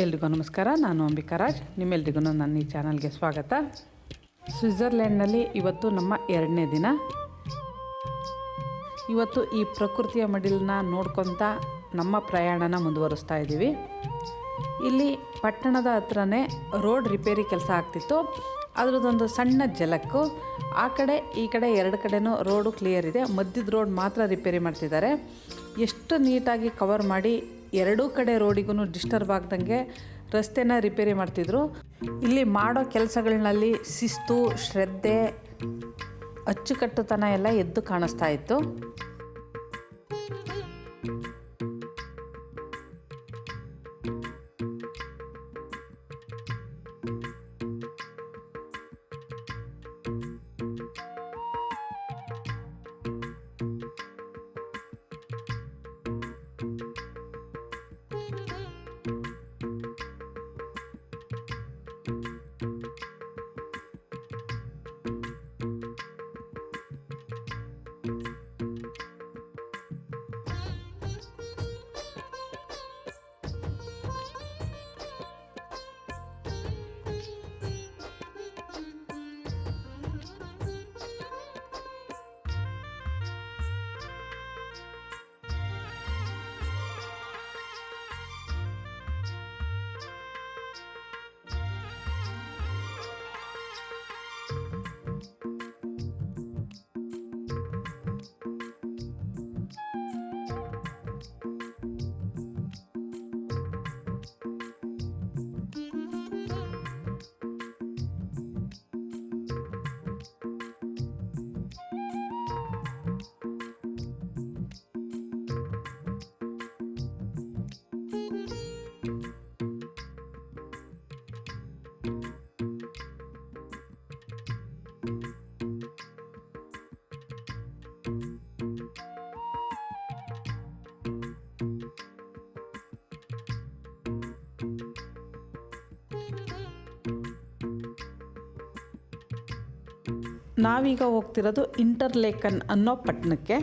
ಎಲ್ರಿಗೂ ನಮಸ್ಕಾರ. ನಾನು ಅಂಬಿಕಾ ರಾಜ್. ನಿಮ್ಮೆಲ್ರಿಗೂ ನನ್ನ ಈ ಚಾನಲ್ಗೆ ಸ್ವಾಗತ. ಸ್ವಿಟ್ಜರ್ಲೆಂಡ್ನಲ್ಲಿ ಇವತ್ತು ನಮ್ಮ 2ನೇ ದಿನ. ಇವತ್ತು ಈ ಪ್ರಕೃತಿಯ ಮಡಿಲನ್ನ ನೋಡ್ಕೊತ ನಮ್ಮ ಪ್ರಯಾಣನ ಮುಂದುವರಿಸ್ತಾ ಇದ್ದೀವಿ. ಇಲ್ಲಿ ಪಟ್ಟಣದ ಹತ್ರನೇ ರೋಡ್ ರಿಪೇರಿ ಕೆಲಸ ಆಗ್ತಿತ್ತು. ಅದರದ್ದೊಂದು ಸಣ್ಣ ಜಲಕ್ಕು ಆ ಕಡೆ ಈ ಕಡೆ 2 ಕಡೆನೂ ರೋಡು ಕ್ಲಿಯರ್ ಇದೆ. ಮಧ್ಯದ ರೋಡ್ ಮಾತ್ರ ರಿಪೇರಿ ಮಾಡ್ತಿದ್ದಾರೆ. ಎಷ್ಟು ನೀಟಾಗಿ ಕವರ್ ಮಾಡಿ 2 ಕಡೆ ರೋಡಿಗೂ ಡಿಸ್ಟರ್ಬ್ ಆಗ್ದಂಗೆ ರಸ್ತೆನ ರಿಪೇರಿ ಮಾಡ್ತಿದ್ರು. ಇಲ್ಲಿ ಮಾಡೋ ಕೆಲಸಗಳಲ್ಲಿ ಶಿಸ್ತು, ಶ್ರದ್ಧೆ, ಅಚ್ಚುಕಟ್ಟುತನ ಎಲ್ಲ ಎದ್ದು ಕಾಣಿಸ್ತಾ ಇತ್ತು. ನಾವೀಗ ಹೋಗ್ತಿರೋದು ಇಂಟರ್ಲೇಕನ್ ಅನ್ನೋ ಪಟ್ಟಣಕ್ಕೆ.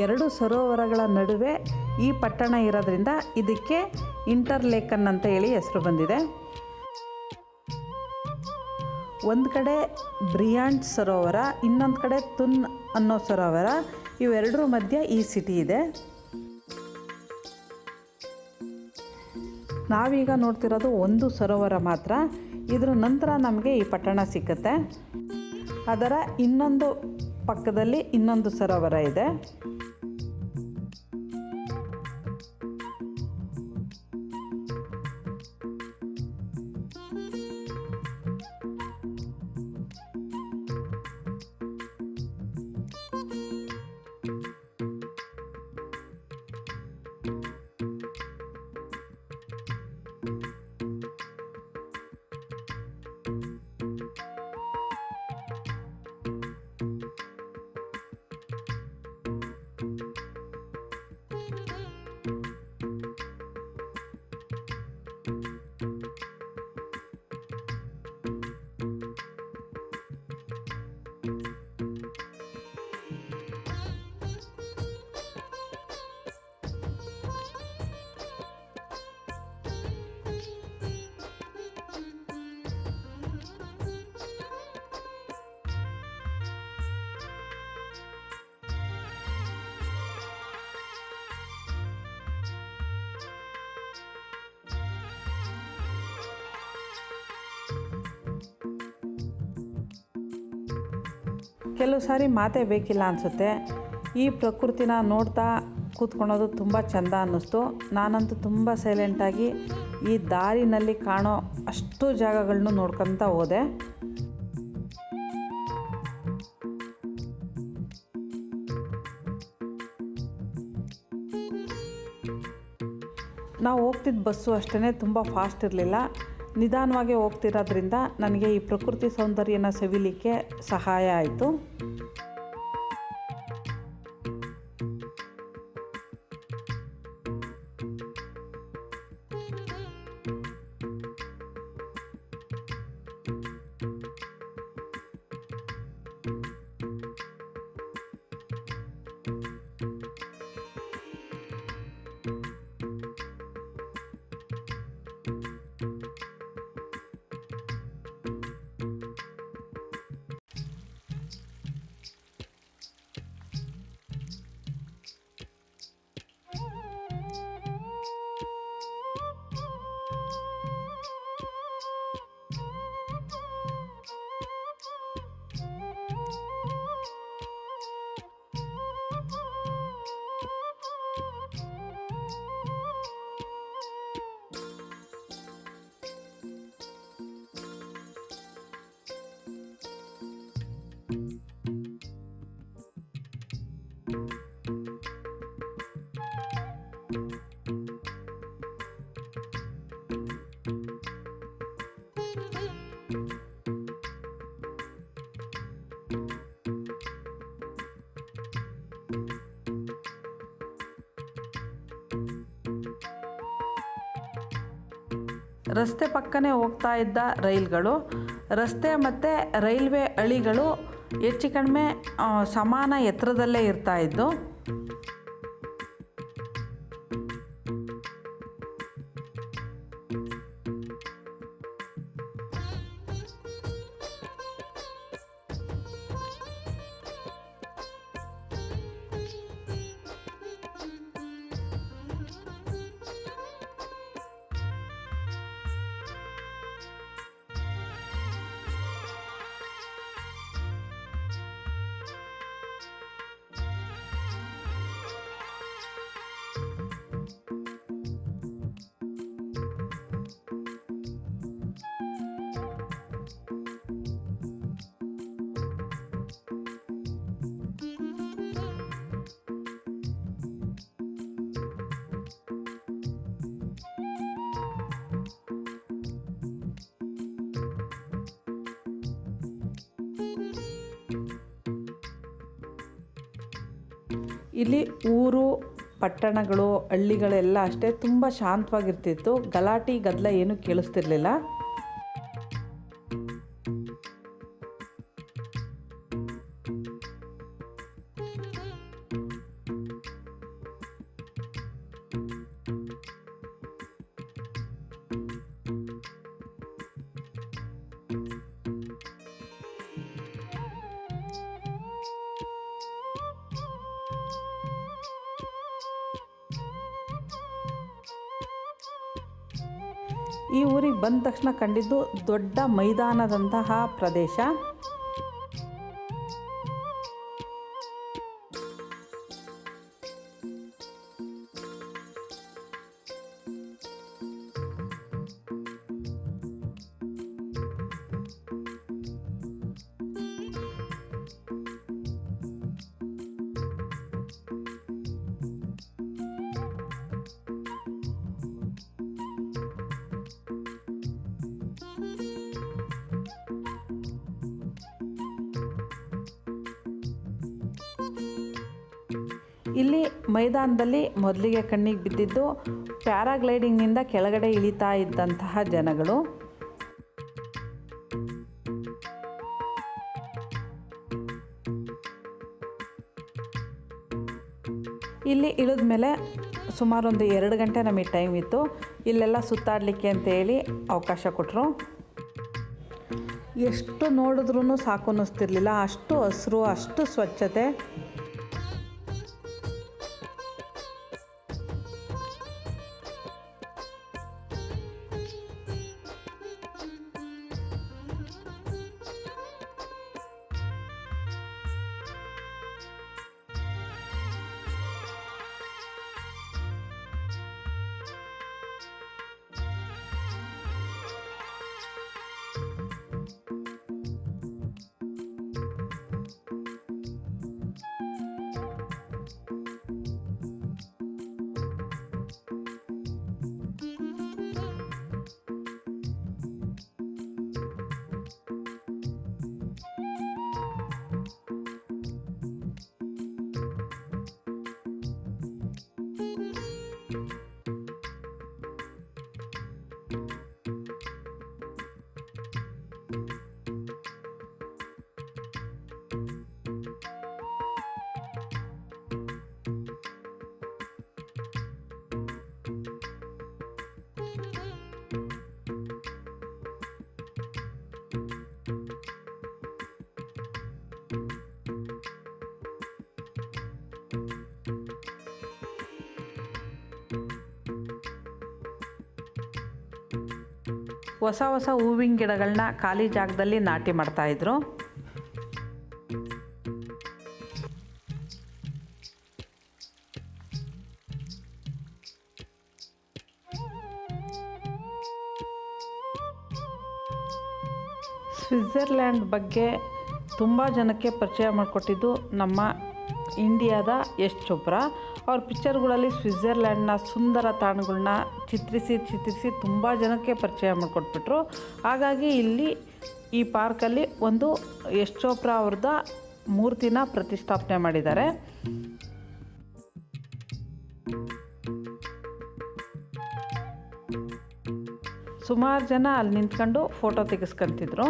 ಎರಡು ಸರೋವರಗಳ ನಡುವೆ ಈ ಪಟ್ಟಣ ಇರೋದ್ರಿಂದ ಇದಕ್ಕೆ ಇಂಟರ್ಲೇಕನ್ ಅಂತ ಹೇಳಿ ಹೆಸರು ಬಂದಿದೆ. ಒಂದು ಕಡೆ ಬ್ರಿಯಾಂಟ್ ಸರೋವರ, ಇನ್ನೊಂದು ಕಡೆ ತುನ್ ಅನ್ನೋ ಸರೋವರ. ಇವೆರಡರ ಮಧ್ಯೆ ಈ ಸಿಟಿ ಇದೆ. ನಾವೀಗ ನೋಡ್ತಿರೋದು ಒಂದು ಸರೋವರ ಮಾತ್ರ. ಇದರ ನಂತರ ನಮಗೆ ಈ ಪಟ್ಟಣ ಸಿಕ್ಕುತ್ತೆ. ಅದರ ಇನ್ನೊಂದು ಪಕ್ಕದಲ್ಲಿ ಇನ್ನೊಂದು ಸರೋವರ ಇದೆ. ಕೆಲವು ಸಾರಿ ಮಾತೇ ಬೇಕಿಲ್ಲ ಅನಿಸುತ್ತೆ. ಈ ಪ್ರಕೃತಿನ ನೋಡ್ತಾ ಕೂತ್ಕೊಳ್ಳೋದು ತುಂಬ ಚೆಂದ ಅನ್ನಿಸ್ತು. ನಾನಂತೂ ತುಂಬ ಸೈಲೆಂಟಾಗಿ ಈ ದಾರಿನಲ್ಲಿ ಕಾಣೋ ಅಷ್ಟು ಜಾಗಗಳನ್ನೂ ನೋಡ್ಕೊತ ಹೋದೆ. ನಾವು ಹೋಗ್ತಿದ್ದ ಬಸ್ಸು ಅಷ್ಟೇ ತುಂಬ ಫಾಸ್ಟ್ ಇರಲಿಲ್ಲ. ನಿಧಾನವಾಗಿ ಹೋಗ್ತಿರೋದ್ರಿಂದ ನನಗೆ ಈ ಪ್ರಕೃತಿ ಸೌಂದರ್ಯನ ಸವಿಲಿಕ್ಕೆ ಸಹಾಯ ಆಯಿತು. ರಸ್ತೆ ಪಕ್ಕನೇ ಹೋಗ್ತಾ ಇದ್ದ ರೈಲ್ಗಳು, ರಸ್ತೆ ಮತ್ತು ರೈಲ್ವೆ ಹಳಿಗಳು ಹೆಚ್ಚು ಕಡಿಮೆ ಸಮಾನ ಎತ್ತರದಲ್ಲೇ ಇರ್ತಾಯಿದ್ದು. ಇಲ್ಲಿ ಊರು, ಪಟ್ಟಣಗಳು, ಹಳ್ಳಿಗಳೆಲ್ಲ ಅಷ್ಟೇ ತುಂಬ ಶಾಂತವಾಗಿರ್ತಿತ್ತು. ಗಲಾಟೆ ಗದ್ದಲ ಏನೂ ಕೇಳಿಸ್ತಿರ್ಲಿಲ್ಲ. ಈ ಊರಿಗೆ ಬಂದ ತಕ್ಷಣ ಕಂಡಿದ್ದು ದೊಡ್ಡ ಮೈದಾನದಂತಹ ಪ್ರದೇಶ. ಇಲ್ಲಿ ಮೈದಾನದಲ್ಲಿ ಮೊದಲಿಗೆ ಕಣ್ಣಿಗೆ ಬಿದ್ದಿದ್ದು ಪ್ಯಾರಾಗ್ಲೈಡಿಂಗ್ನಿಂದ ಕೆಳಗಡೆ ಇಳಿತಾ ಇದ್ದಂತಹ ಜನಗಳು. ಇಲ್ಲಿ ಇಳಿದ ಮೇಲೆ ಸುಮಾರು ಒಂದು 2 ಗಂಟೆ ನಮಗೆ ಟೈಮ್ ಇತ್ತು. ಇಲ್ಲೆಲ್ಲ ಸುತ್ತಾಡಲಿಕ್ಕೆ ಅಂತೇಳಿ ಅವಕಾಶ ಕೊಟ್ಟರು. ಎಷ್ಟು ನೋಡಿದ್ರೂ ಸಾಕು ಅನ್ನಿಸ್ತಿರ್ಲಿಲ್ಲ, ಅಷ್ಟು ಹಸಿರು, ಅಷ್ಟು ಸ್ವಚ್ಛತೆ. ಹೊಸ ಹೊಸ ಹೂವಿನ ಗಿಡಗಳನ್ನ ಖಾಲಿ ಜಾಗದಲ್ಲಿ ನಾಟಿ ಮಾಡ್ತಾಯಿದ್ರು. ಸ್ವಿಟ್ಜರ್ಲ್ಯಾಂಡ್ ಬಗ್ಗೆ ತುಂಬ ಜನಕ್ಕೆ ಪರಿಚಯ ಮಾಡಿಕೊಟ್ಟಿದ್ದು ನಮ್ಮ ಇಂಡಿಯಾದ ಯಶ್ ಚೋಪ್ರಾ. ಅವ್ರ ಪಿಕ್ಚರ್ಗಳಲ್ಲಿ ಸ್ವಿಟ್ಜರ್ಲ್ಯಾಂಡ್ನ ಸುಂದರ ತಾಣಗಳನ್ನ ಚಿತ್ರಿಸಿ ತುಂಬ ಜನಕ್ಕೆ ಪರಿಚಯ ಮಾಡಿಕೊಟ್ಬಿಟ್ರು. ಹಾಗಾಗಿ ಇಲ್ಲಿ ಈ ಪಾರ್ಕಲ್ಲಿ ಒಂದು ಯಶ್ ಚೋಪ್ರಾ ಅವ್ರದ ಮೂರ್ತಿನ ಪ್ರತಿಷ್ಠಾಪನೆ ಮಾಡಿದ್ದಾರೆ. ಸುಮಾರು ಜನ ಅಲ್ಲಿ ನಿಂತ್ಕೊಂಡು ಫೋಟೋ ತೆಗೆಸ್ಕೊಂತಿದ್ರು.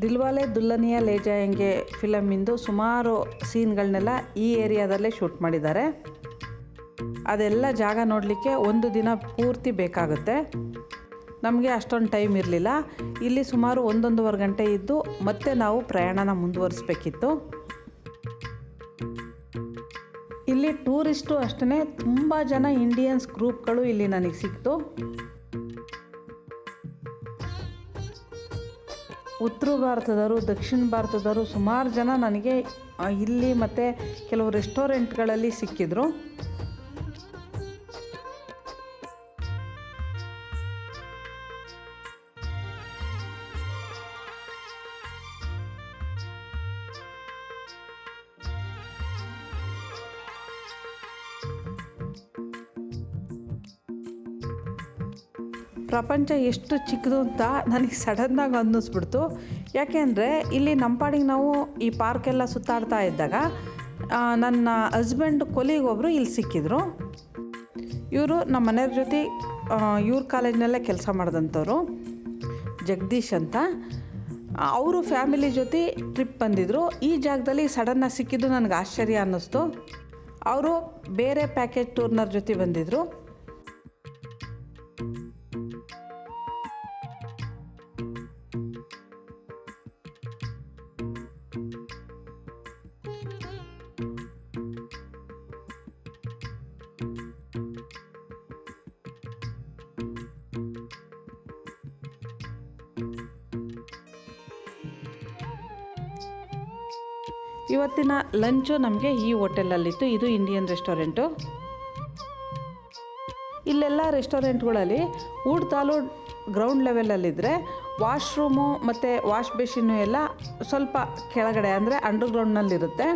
ದಿಲ್ವಾಲೆ ದುಲ್ಹನಿಯಾ ಲೇ ಜಾಯೆಂಗೆ ಫಿಲಮಿಂದು ಸುಮಾರು ಸೀನ್ಗಳನ್ನೆಲ್ಲ ಈ ಏರಿಯಾದಲ್ಲೇ ಶೂಟ್ ಮಾಡಿದ್ದಾರೆ. ಅದೆಲ್ಲ ಜಾಗ ನೋಡಲಿಕ್ಕೆ ಒಂದು ದಿನ ಪೂರ್ತಿ ಬೇಕಾಗುತ್ತೆ. ನಮಗೆ ಅಷ್ಟೊಂದು ಟೈಮ್ ಇರಲಿಲ್ಲ. ಇಲ್ಲಿ ಸುಮಾರು 1-1.5 ಗಂಟೆ ಇದ್ದು ಮತ್ತೆ ನಾವು ಪ್ರಯಾಣನ ಮುಂದುವರಿಸ್ಬೇಕಿತ್ತು. ಇಲ್ಲಿ ಟೂರಿಸ್ಟು ಅಷ್ಟೇ ತುಂಬ ಜನ ಇಂಡಿಯನ್ಸ್ ಗ್ರೂಪ್ಗಳು ಇಲ್ಲಿ ನನಗೆ ಸಿಕ್ತು. ಉತ್ತರ ಭಾರತದವರು, ದಕ್ಷಿಣ ಭಾರತದವರು ಸುಮಾರು ಜನ ನನಗೆ ಇಲ್ಲಿ ಮತ್ತು ಕೆಲವು ರೆಸ್ಟೋರೆಂಟ್ಗಳಲ್ಲಿ ಸಿಕ್ಕಿದ್ರು. ಪ್ರಪಂಚ ಎಷ್ಟು ಚಿಕ್ಕದು ಅಂತ ನನಗೆ ಸಡನ್ನಾಗಿ ಅನ್ನಿಸ್ಬಿಡ್ತು. ಯಾಕೆಂದರೆ ಇಲ್ಲಿ ನಮ್ಮ ಪಾಡಿಗೆ ನಾವು ಈ ಪಾರ್ಕೆಲ್ಲ ಸುತ್ತಾಡ್ತಾ ಇದ್ದಾಗ ನನ್ನ ಹಸ್ಬೆಂಡ್ ಕೊಲೀಗೊಬ್ಬರು ಇಲ್ಲಿ ಸಿಕ್ಕಿದ್ರು. ಇವರು ನಮ್ಮ ಮನೆಯವ್ರ ಜೊತೆ ಇವ್ರ ಕಾಲೇಜ್ನಲ್ಲೇ ಕೆಲಸ ಮಾಡಿದಂಥವ್ರು, ಜಗದೀಶ್ ಅಂತ. ಅವರು ಫ್ಯಾಮಿಲಿ ಜೊತೆ ಟ್ರಿಪ್ ಬಂದಿದ್ದರು. ಈ ಜಾಗದಲ್ಲಿ ಸಡನ್ನಾಗಿ ಸಿಕ್ಕಿದ್ದು ನನಗೆ ಆಶ್ಚರ್ಯ ಅನ್ನಿಸ್ತು. ಅವರು ಬೇರೆ ಪ್ಯಾಕೇಜ್ ಟೂರ್ನರ್ ಜೊತೆ ಬಂದಿದ್ದರು. ಇವತ್ತಿನ ಲಂಚು ನಮಗೆ ಈ ಹೋಟೆಲಲ್ಲಿತ್ತು. ಇದು ಇಂಡಿಯನ್ ರೆಸ್ಟೋರೆಂಟು. ಇಲ್ಲೆಲ್ಲ ರೆಸ್ಟೋರೆಂಟ್ಗಳಲ್ಲಿ ಊಟದಾಲು ಗ್ರೌಂಡ್ ಲೆವೆಲಲ್ಲಿದ್ದರೆ ವಾಶ್ರೂಮು ಮತ್ತು ವಾಶ್ ಬೇಸಿನ್ನು ಎಲ್ಲ ಸ್ವಲ್ಪ ಕೆಳಗಡೆ ಅಂದರೆ ಅಂಡರ್ಗ್ರೌಂಡ್ನಲ್ಲಿರುತ್ತೆ.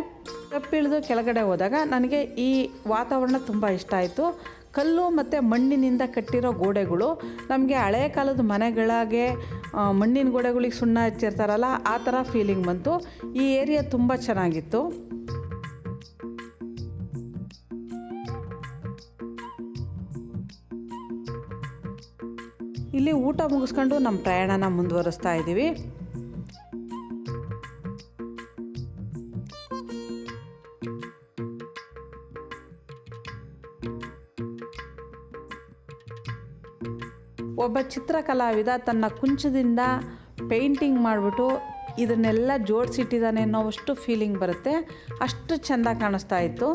ತಪ್ಪಿಳಿದು ಕೆಳಗಡೆ ಹೋದಾಗ ನನಗೆ ಈ ವಾತಾವರಣ ತುಂಬ ಇಷ್ಟ ಆಯಿತು. ಕಲ್ಲು ಮತ್ತು ಮಣ್ಣಿನಿಂದ ಕಟ್ಟಿರೋ ಗೋಡೆಗಳು, ನಮಗೆ ಹಳೆ ಕಾಲದ ಮನೆಗಳಿಗೆ ಮಣ್ಣಿನ ಗೋಡೆಗಳಿಗೆ ಸುಣ್ಣ ಹಚ್ಚಿರ್ತಾರಲ್ಲ ಆ ಥರ ಫೀಲಿಂಗ್ ಬಂತು. ಈ ಏರಿಯಾ ತುಂಬ ಚೆನ್ನಾಗಿತ್ತು. ಇಲ್ಲಿ ಊಟ ಮುಗಿಸ್ಕೊಂಡು ನಮ್ಮ ಪ್ರಯಾಣನ ಮುಂದುವರಿಸ್ತಾ ಇದ್ದೀವಿ. ಒಬ್ಬ ಚಿತ್ರಕಲಾವಿದ ತನ್ನ ಕುಂಚದಿಂದ ಪೇಂಟಿಂಗ್ ಮಾಡಿಬಿಟ್ಟು ಇದನ್ನೆಲ್ಲ ಜೋಡಿಸಿಟ್ಟಿದ್ದಾನೆ ಅನ್ನೋವಷ್ಟು ಫೀಲಿಂಗ್ ಬರುತ್ತೆ. ಅಷ್ಟು ಚೆಂದ ಕಾಣಿಸ್ತಾ ಇತ್ತು.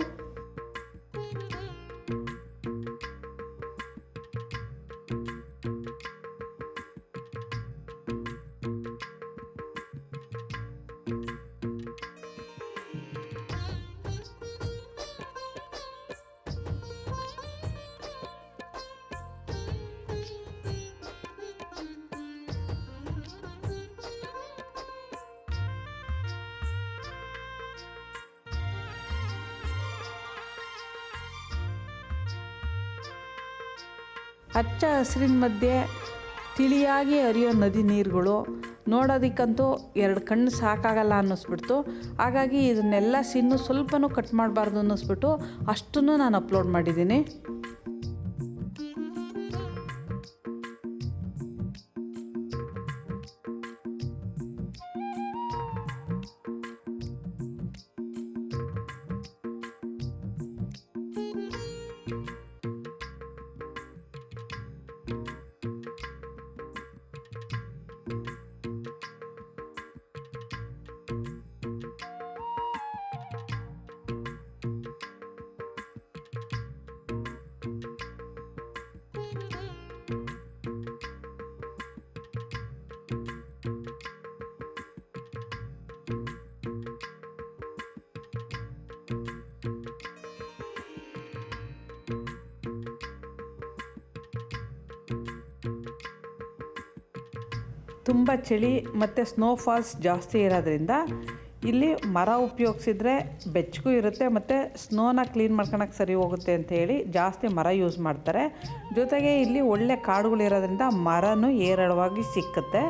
ಹಚ್ಚ ಹಸಿರಿನ ಮಧ್ಯೆ ತಿಳಿಯಾಗಿ ಹರಿಯೋ ನದಿ ನೀರುಗಳು ನೋಡೋದಕ್ಕಂತೂ 2 ಕಣ್ಣು ಸಾಕಾಗಲ್ಲ ಅನ್ನಿಸ್ಬಿಡ್ತು. ಹಾಗಾಗಿ ಇದನ್ನೆಲ್ಲ ಸೀನು ಸ್ವಲ್ಪನೂ ಕಟ್ ಮಾಡಬಾರ್ದು ಅನ್ನಿಸ್ಬಿಟ್ಟು ಅಷ್ಟನ್ನು ನಾನು ಅಪ್ಲೋಡ್ ಮಾಡಿದ್ದೀನಿ. ತುಂಬ ಚಳಿ ಮತ್ತು ಸ್ನೋಫಾಲ್ಸ್ ಜಾಸ್ತಿ ಇರೋದ್ರಿಂದ ಇಲ್ಲಿ ಮರ ಉಪಯೋಗಿಸಿದ್ರೆ ಬೆಚ್ಚಗೂ ಇರುತ್ತೆ ಮತ್ತು ಸ್ನೋನ ಕ್ಲೀನ್ ಮಾಡ್ಕೊಳಕ್ಕೆ ಸರಿ ಹೋಗುತ್ತೆ ಅಂತ ಹೇಳಿ ಜಾಸ್ತಿ ಮರ ಯೂಸ್ ಮಾಡ್ತಾರೆ. ಜೊತೆಗೆ ಇಲ್ಲಿ ಒಳ್ಳೆ ಕಾಡುಗಳಿರೋದ್ರಿಂದ ಮರನೂ ಹೇರಳವಾಗಿ ಸಿಕ್ಕುತ್ತೆ.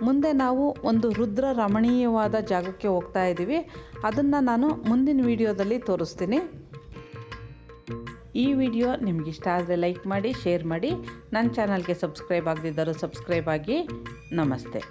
ಮುಂದೆ ನಾವು ಒಂದು ರುದ್ರ ರಮಣೀಯವಾದ ಜಾಗಕ್ಕೆ ಹೋಗ್ತಾ ಇದ್ದೀವಿ. ಅದನ್ನು ನಾನು ಮುಂದಿನ ವಿಡಿಯೋದಲ್ಲಿ ತೋರಿಸ್ತೀನಿ. ಈ ವಿಡಿಯೋ ನಿಮಗಿಷ್ಟ ಆದರೆ ಲೈಕ್ ಮಾಡಿ, ಶೇರ್ ಮಾಡಿ. ನನ್ನ ಚಾನಲ್ಗೆ ಸಬ್ಸ್ಕ್ರೈಬ್ ಆಗದಿದ್ದರೂ ಸಬ್ಸ್ಕ್ರೈಬ್ ಆಗಿ. ನಮಸ್ತೆ.